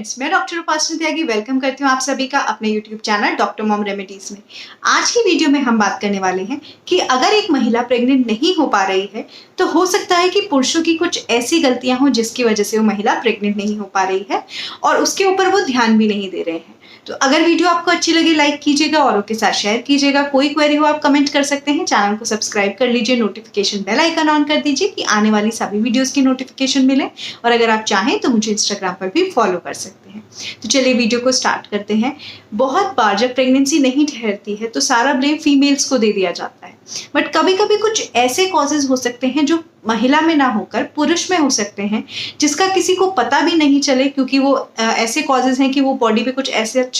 Friends, मैं doctor उपासना त्यागी welcome करती हूँ आप सभी का अपने YouTube channel doctor mom remedies में। आज की वीडियो में हम बात करने वाले हैं कि अगर एक महिला प्रेग्नेंट नहीं हो पा रही है तो हो सकता है कि पुरुषों की कुछ ऐसी गलतियां हों जिसकी वजह से वो महिला प्रेग्नेंट नहीं हो पा रही है और उसके ऊपर वो ध्यान भी नहीं दे रहे हैं। तो अगर वीडियो आपको अच्छी लगी लाइक कीजिएगा, औरों के साथ शेयर कीजिएगा। कोई क्वेरी हो आप कमेंट कर सकते हैं। चैनल को सब्सक्राइब कर लीजिए, नोटिफिकेशन बेल आइकन ऑन कर दीजिए कि आने वाली सभी वीडियोस की नोटिफिकेशन मिले। और अगर आप चाहें तो मुझे इंस्टाग्राम पर भी फॉलो कर सकते हैं। तो चलिए वीडियो को स्टार्ट करते हैं। बहुत बार जब प्रेगनेंसी नहीं ठहरती है तो सारा ब्लेम फीमेल्स को दे दिया जाता है, बट कभी कभी कुछ ऐसे कॉजेज हो सकते हैं जो महिला में ना होकर पुरुष में हो सकते हैं, जिसका किसी को पता भी नहीं चले, क्योंकि वो ऐसे कॉजेज हैं कि वो बॉडी पे कुछ ऐसे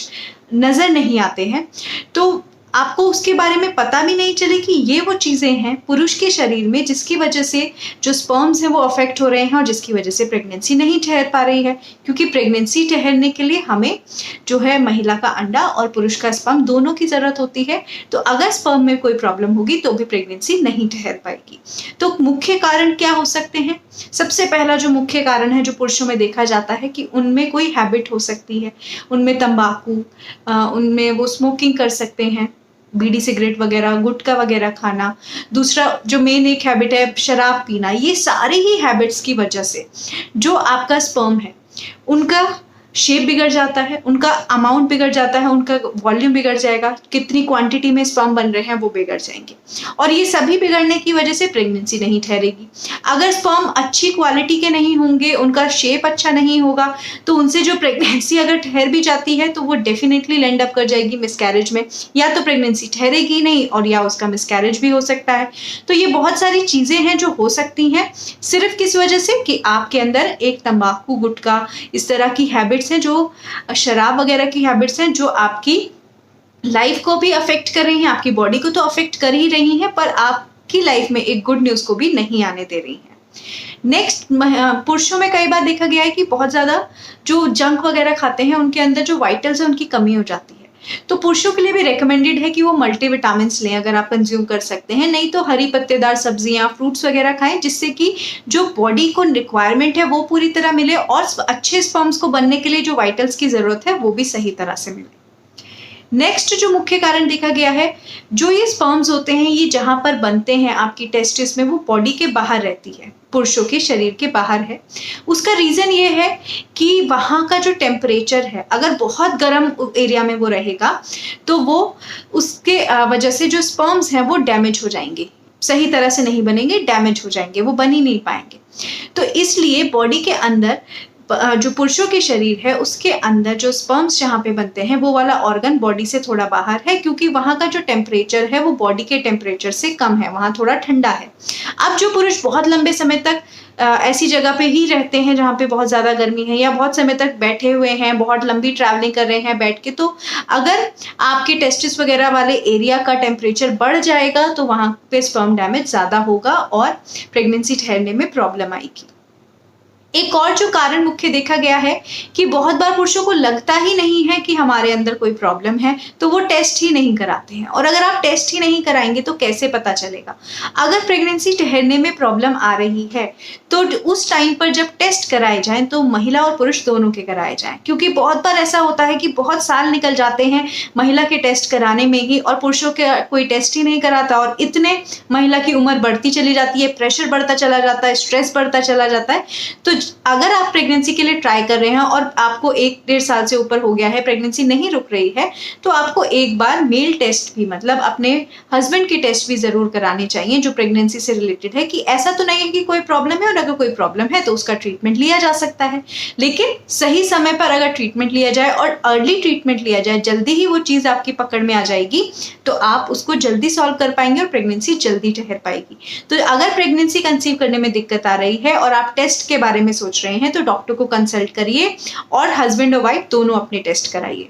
नजर नहीं आते हैं। तो आपको उसके बारे में पता भी नहीं चले कि ये वो चीज़ें हैं पुरुष के शरीर में जिसकी वजह से जो स्पर्म्स हैं वो अफेक्ट हो रहे हैं और जिसकी वजह से प्रेगनेंसी नहीं ठहर पा रही है। क्योंकि प्रेगनेंसी ठहरने के लिए हमें जो है महिला का अंडा और पुरुष का स्पर्म दोनों की ज़रूरत होती है। तो अगर स्पर्म में कोई प्रॉब्लम होगी तो भी प्रेगनेंसी नहीं ठहर पाएगी। तो मुख्य कारण क्या हो सकते हैं? सबसे पहला जो मुख्य कारण है जो पुरुषों में देखा जाता है कि उनमें कोई हैबिट हो सकती है, उनमें तंबाकू, उनमें वो स्मोकिंग कर सकते हैं, बीड़ी सिगरेट वगैरह, गुटखा वगैरह खाना। दूसरा जो मेन एक हैबिट है शराब पीना। ये सारे ही हैबिट्स की वजह से जो आपका स्पर्म है उनका शेप बिगड़ जाता है, उनका अमाउंट बिगड़ जाता है, उनका वॉल्यूम बिगड़ जाएगा, कितनी क्वांटिटी में स्पर्म बन रहे हैं वो बिगड़ जाएंगे। और ये सभी बिगड़ने की वजह से प्रेगनेंसी नहीं ठहरेगी। अगर स्पर्म अच्छी क्वालिटी के नहीं होंगे, उनका शेप अच्छा नहीं होगा, तो उनसे जो प्रेगनेंसी अगर ठहर भी जाती है तो वो डेफिनेटली लैंड अप कर जाएगी मिसकैरेज में। या तो प्रेगनेंसी ठहरेगी नहीं और या उसका मिसकैरेज भी हो सकता है। तो ये बहुत सारी चीज़ें हैं जो हो सकती हैं सिर्फ किस वजह से कि आपके अंदर एक तंबाकू, गुटखा, इस तरह की हैबिट हैं, जो शराब वगैरह की हैबिट्स हैं, जो आपकी लाइफ को भी अफेक्ट कर रही हैं, आपकी बॉडी को तो अफेक्ट कर ही रही हैं, पर आपकी लाइफ में एक गुड न्यूज़ को भी नहीं आने दे रही हैं। नेक्स्ट, पुरुषों में कई बार देखा गया है कि बहुत ज़्यादा जो जंक वगैरह खाते हैं उनके अंदर जो वाइटल्स है उनकी कमी हो जाती है। तो पुरुषों के लिए भी रेकमेंडेड है कि वो मल्टीविटामिन्स लें अगर आप कंज्यूम कर सकते हैं। नहीं तो हरी पत्तेदार सब्जियां, फ्रूट्स वगैरह खाएं, जिससे कि जो बॉडी को रिक्वायरमेंट है वो पूरी तरह मिले और अच्छे स्पर्म्स को बनने के लिए जो वाइटल्स की ज़रूरत है वो भी सही तरह से मिले। नेक्स्ट जो मुख्य कारण देखा गया है, जो ये स्पर्म्स होते हैं ये जहाँ पर बनते हैं आपकी टेस्टिस में, वो बॉडी के बाहर रहती है, पुरुषों के शरीर के बाहर है। उसका रीज़न ये है कि वहाँ का जो टेम्परेचर है, अगर बहुत गर्म एरिया में वो रहेगा तो वो उसके वजह से जो स्पर्म्स हैं वो डैमेज हो जाएंगे, सही तरह से नहीं बनेंगे, डैमेज हो जाएंगे, वो बन ही नहीं पाएंगे। तो इसलिए बॉडी के अंदर जो पुरुषों के शरीर है उसके अंदर जो स्पर्म्स जहाँ पे बनते हैं वो वाला ऑर्गन बॉडी से थोड़ा बाहर है, क्योंकि वहाँ का जो टेम्परेचर है वो बॉडी के टेम्परेचर से कम है, वहाँ थोड़ा ठंडा है। अब जो पुरुष बहुत लंबे समय तक ऐसी जगह पे ही रहते हैं जहाँ पे बहुत ज़्यादा गर्मी है, या बहुत समय तक बैठे हुए हैं, बहुत लंबी ट्रैवलिंग कर रहे हैं बैठ के, तो अगर आपके टेस्टिस वगैरह वाले एरिया का टेम्परेचर बढ़ जाएगा तो वहाँ पे स्पर्म डैमेज ज़्यादा होगा और प्रेगनेंसी ठहरने में प्रॉब्लम आएगी। एक और जो कारण मुख्य देखा गया है कि बहुत बार पुरुषों को लगता ही नहीं है कि हमारे अंदर कोई प्रॉब्लम है, तो वो टेस्ट ही नहीं कराते हैं। और अगर आप टेस्ट ही नहीं कराएंगे तो कैसे पता चलेगा? अगर प्रेगनेंसी ठहरने में प्रॉब्लम आ रही है तो उस टाइम पर जब टेस्ट कराए जाएं तो महिला और पुरुष दोनों के कराए जाएं, क्योंकि बहुत बार ऐसा होता है कि बहुत साल निकल जाते हैं महिला के टेस्ट कराने में ही और पुरुषों के कोई टेस्ट ही नहीं कराता, और इतने महिला की उम्र बढ़ती चली जाती है, प्रेशर बढ़ता चला जाता है, स्ट्रेस बढ़ता चला जाता है। तो अगर आप प्रेगनेंसी के लिए ट्राई कर रहे हैं और आपको 1-1.5 साल से ऊपर हो गया है, प्रेगनेंसी नहीं रुक रही है, तो आपको एक बार मेल टेस्ट भी, मतलब अपने हस्बैंड के टेस्ट भी जरूर कराने चाहिए जो प्रेगनेंसी से रिलेटेड है, कि ऐसा तो नहीं है कि कोई प्रॉब्लम है, और अगर कोई प्रॉब्लम है तो उसका ट्रीटमेंट लिया जा सकता है। लेकिन सही समय पर अगर ट्रीटमेंट लिया जाए और अर्ली ट्रीटमेंट लिया जाए, जल्दी ही वो चीज़ आपकी पकड़ में आ जाएगी तो आप उसको जल्दी सॉल्व कर पाएंगे और प्रेगनेंसी जल्दी ठहर पाएगी। तो अगर प्रेगनेंसी कंसीव करने में दिक्कत आ रही है और आप टेस्ट के बारे में सोच रहे हैं तो डॉक्टर को कंसल्ट करिए और हस्बैंड और वाइफ दोनों अपने टेस्ट कराइए।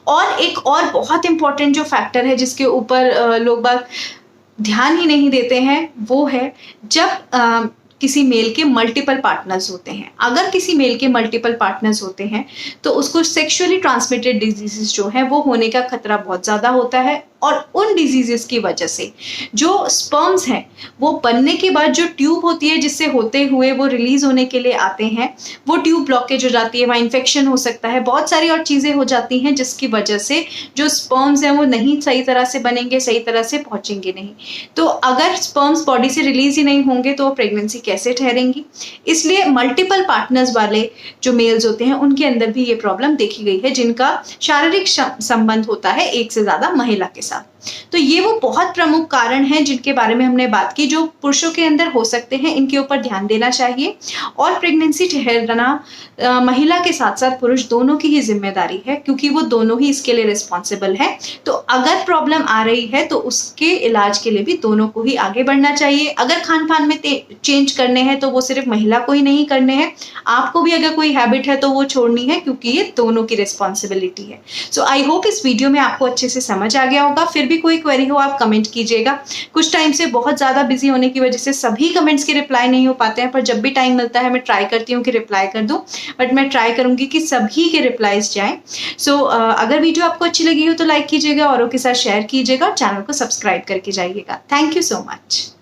और एक और बहुत इंपॉर्टेंट जो फैक्टर है जिसके ऊपर लोग बात ध्यान ही नहीं देते हैं, वो है जब किसी मेल के मल्टीपल पार्टनर्स होते हैं। अगर किसी मेल के मल्टीपल पार्टनर्स होते हैं तो उसको सेक्सुअली ट्रांसमिटेड डिजीजेस जो है वो होने का खतरा बहुत ज़्यादा होता है। और उन डिजीजेस की वजह से जो स्पर्म्स हैं वो बनने के बाद जो ट्यूब होती है जिससे होते हुए वो रिलीज होने के लिए आते हैं, वो ट्यूब ब्लॉकेज हो जाती है, वहाँ इन्फेक्शन हो सकता है, बहुत सारी और चीज़ें हो जाती हैं जिसकी वजह से जो स्पर्म्स हैं वो नहीं सही तरह से बनेंगे, सही तरह से पहुँचेंगे नहीं। तो अगर स्पर्म्स बॉडी से रिलीज ही नहीं होंगे तो प्रेगनेंसी कैसे ठहरेंगी? इसलिए मल्टीपल पार्टनर्स वाले जो मेल्स होते हैं उनके अंदर भी ये प्रॉब्लम देखी गई है, जिनका शारीरिक संबंध होता है एक से ज़्यादा महिला के साथ। तो ये वो बहुत प्रमुख कारण हैं जिनके बारे में हमने बात की, जो पुरुषों के अंदर हो सकते हैं, इनके ऊपर ध्यान देना चाहिए। और प्रेगनेंसी ठहराना महिला के साथ साथ पुरुष दोनों की ही जिम्मेदारी है, क्योंकि वो दोनों ही इसके लिए रिस्पॉन्सिबल है। तो अगर प्रॉब्लम आ रही है तो उसके इलाज के लिए भी दोनों को ही आगे बढ़ना चाहिए। अगर खान पान में चेंज करने हैं तो वो सिर्फ महिला को ही नहीं करने हैं, आपको भी अगर कोई हैबिट है तो वो छोड़नी है, क्योंकि ये दोनों की रिस्पॉन्सिबिलिटी है। सो आई होप इस वीडियो में आपको अच्छे से समझ आ गया होगा। फिर भी कोई क्वेरी हो आप कमेंट कीजिएगा। कुछ टाइम से बहुत ज़्यादा बिजी होने की वजह से सभी कमेंट्स के रिप्लाई नहीं हो पाते हैं, पर जब भी टाइम मिलता है मैं ट्राई करती हूँ कि रिप्लाई कर दूँ, बट मैं ट्राई करूँगी कि सभी के रिप्लाईज जाएँ। सो अगर वीडियो आपको अच्छी लगी हो तो लाइक कीजिएगा, औरों के साथ शेयर कीजिएगा और चैनल को सब्सक्राइब करके जाइएगा। Thank you so much.